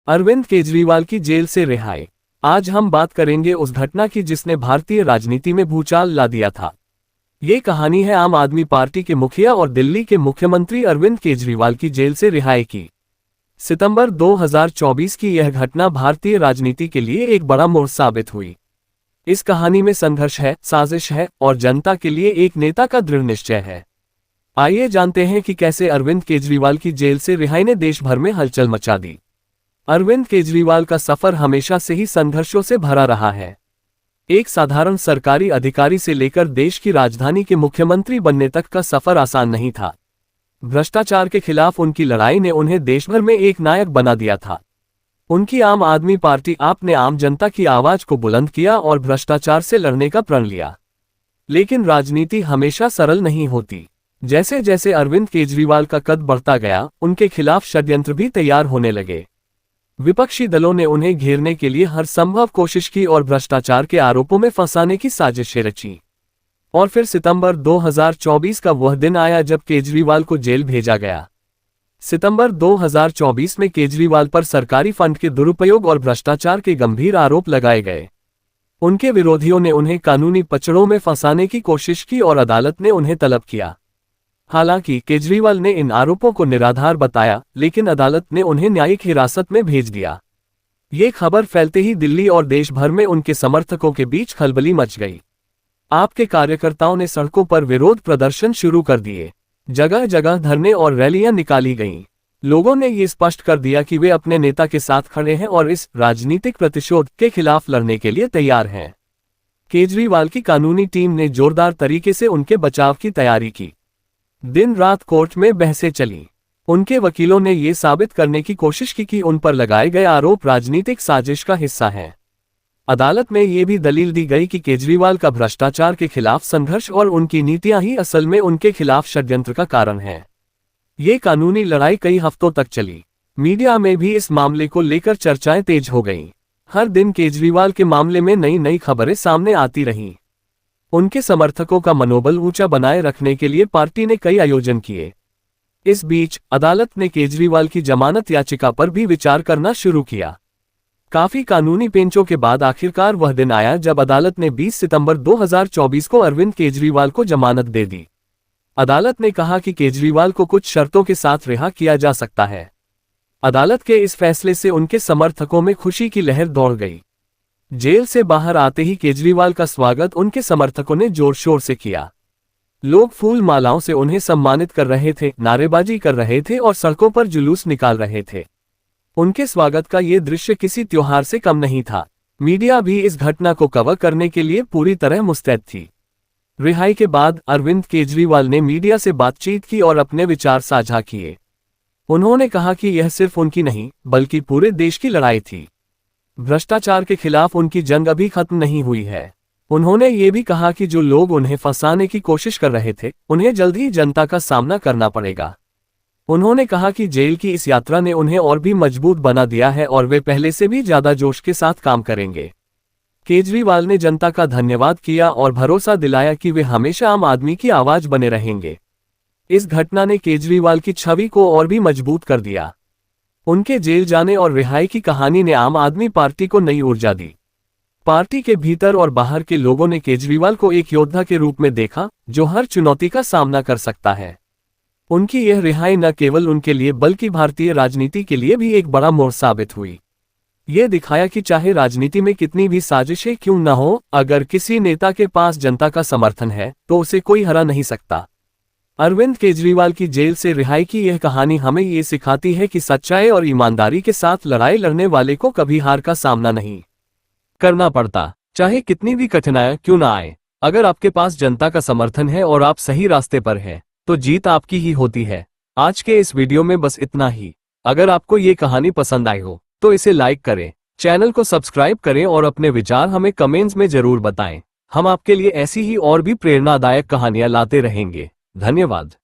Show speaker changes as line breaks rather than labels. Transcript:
अरविंद केजरीवाल की जेल से रिहाई। आज हम बात करेंगे उस घटना की जिसने भारतीय राजनीति में भूचाल ला दिया था। ये कहानी है आम आदमी पार्टी के मुखिया और दिल्ली के मुख्यमंत्री अरविंद केजरीवाल की जेल से रिहाई की। सितंबर 2024 की यह घटना भारतीय राजनीति के लिए एक बड़ा मोड़ साबित हुई। इस कहानी में संघर्ष है, साजिश है और जनता के लिए एक नेता का दृढ़ निश्चय है। आइए जानते हैं कि कैसे अरविंद केजरीवाल की जेल से रिहाई ने देश भर में हलचल मचा दी। अरविंद केजरीवाल का सफर हमेशा से ही संघर्षों से भरा रहा है। एक साधारण सरकारी अधिकारी से लेकर देश की राजधानी के मुख्यमंत्री बनने तक का सफर आसान नहीं था। भ्रष्टाचार के खिलाफ उनकी लड़ाई ने उन्हें देशभर में एक नायक बना दिया था। उनकी आम आदमी पार्टी आप ने आम जनता की आवाज को बुलंद किया और भ्रष्टाचार से लड़ने का प्रण लिया। लेकिन राजनीति हमेशा सरल नहीं होती। जैसे जैसे अरविंद केजरीवाल का कद बढ़ता गया, उनके खिलाफ षड्यंत्र भी तैयार होने लगे। विपक्षी दलों ने उन्हें घेरने के लिए हर संभव कोशिश की और भ्रष्टाचार के आरोपों में फंसाने की साजिशें रची। और फिर सितंबर 2024 का वह दिन आया जब केजरीवाल को जेल भेजा गया। सितंबर 2024 में केजरीवाल पर सरकारी फंड के दुरुपयोग और भ्रष्टाचार के गंभीर आरोप लगाए गए। उनके विरोधियों ने उन्हें कानूनी पचड़ों में फंसाने की कोशिश की और अदालत ने उन्हें तलब किया। हालांकि केजरीवाल ने इन आरोपों को निराधार बताया, लेकिन अदालत ने उन्हें न्यायिक हिरासत में भेज दिया। ये खबर फैलते ही दिल्ली और देश भर में उनके समर्थकों के बीच खलबली मच गई। आपके कार्यकर्ताओं ने सड़कों पर विरोध प्रदर्शन शुरू कर दिए। जगह जगह धरने और रैलियां निकाली गईं। लोगों ने ये स्पष्ट कर दिया कि वे अपने नेता के साथ खड़े हैं और इस राजनीतिक प्रतिशोध के खिलाफ लड़ने के लिए तैयार हैं। केजरीवाल की कानूनी टीम ने जोरदार तरीके से उनके बचाव की तैयारी की। दिन रात कोर्ट में बहसें चली। उनके वकीलों ने यह साबित करने की कोशिश की कि उन पर लगाए गए आरोप राजनीतिक साजिश का हिस्सा हैं। अदालत में यह भी दलील दी गई कि केजरीवाल का भ्रष्टाचार के खिलाफ संघर्ष और उनकी नीतियां ही असल में उनके खिलाफ षड्यंत्र का कारण है। ये कानूनी लड़ाई कई हफ्तों तक चली। मीडिया में भी इस मामले को लेकर चर्चाएं तेज हो गईं। हर दिन केजरीवाल के मामले में नई नई खबरें सामने आती रहीं। उनके समर्थकों का मनोबल ऊंचा बनाए रखने के लिए पार्टी ने कई आयोजन किए। इस बीच अदालत ने केजरीवाल की जमानत याचिका पर भी विचार करना शुरू किया। काफी कानूनी पेंचों के बाद आखिरकार वह दिन आया जब अदालत ने 20 सितंबर 2024 को अरविंद केजरीवाल को जमानत दे दी। अदालत ने कहा कि केजरीवाल को कुछ शर्तों के साथ रिहा किया जा सकता है। अदालत के इस फैसले से उनके समर्थकों में खुशी की लहर दौड़ गई। जेल से बाहर आते ही केजरीवाल का स्वागत उनके समर्थकों ने जोर शोर से किया। लोग फूल मालाओं से उन्हें सम्मानित कर रहे थे, नारेबाजी कर रहे थे और सड़कों पर जुलूस निकाल रहे थे। उनके स्वागत का ये दृश्य किसी त्योहार से कम नहीं था। मीडिया भी इस घटना को कवर करने के लिए पूरी तरह मुस्तैद थी। रिहाई के बाद अरविंद केजरीवाल ने मीडिया से बातचीत की और अपने विचार साझा किए। उन्होंने कहा कि यह सिर्फ उनकी नहीं बल्कि पूरे देश की लड़ाई थी। भ्रष्टाचार के खिलाफ उनकी जंग अभी खत्म नहीं हुई है। उन्होंने ये भी कहा कि जो लोग उन्हें फंसाने की कोशिश कर रहे थे, उन्हें जल्द ही जनता का सामना करना पड़ेगा। उन्होंने कहा कि जेल की इस यात्रा ने उन्हें और भी मजबूत बना दिया है और वे पहले से भी ज्यादा जोश के साथ काम करेंगे। केजरीवाल ने जनता का धन्यवाद किया और भरोसा दिलाया कि वे हमेशा आम आदमी की आवाज बने रहेंगे। इस घटना ने केजरीवाल की छवि को और भी मजबूत कर दिया। उनके जेल जाने और रिहाई की कहानी ने आम आदमी पार्टी को नई ऊर्जा दी। पार्टी के भीतर और बाहर के लोगों ने केजरीवाल को एक योद्धा के रूप में देखा, जो हर चुनौती का सामना कर सकता है। उनकी यह रिहाई न केवल उनके लिए बल्कि भारतीय राजनीति के लिए भी एक बड़ा मोड़ साबित हुई। यह दिखाया कि चाहे राजनीति में कितनी भी साजिशें क्यों न हो, अगर किसी नेता के पास जनता का समर्थन है तो उसे कोई हरा नहीं सकता। अरविंद केजरीवाल की जेल से रिहाई की यह कहानी हमें ये सिखाती है कि सच्चाई और ईमानदारी के साथ लड़ाई लड़ने वाले को कभी हार का सामना नहीं करना पड़ता, चाहे कितनी भी कठिनाइयां क्यों ना आए। अगर आपके पास जनता का समर्थन है और आप सही रास्ते पर हैं, तो जीत आपकी ही होती है। आज के इस वीडियो में बस इतना ही। अगर आपको ये कहानी पसंद आई हो तो इसे लाइक करें, चैनल को सब्सक्राइब करें और अपने विचार हमें कमेंट्स में जरूर बताएं। हम आपके लिए ऐसी ही और भी प्रेरणादायक कहानियां लाते रहेंगे। धन्यवाद।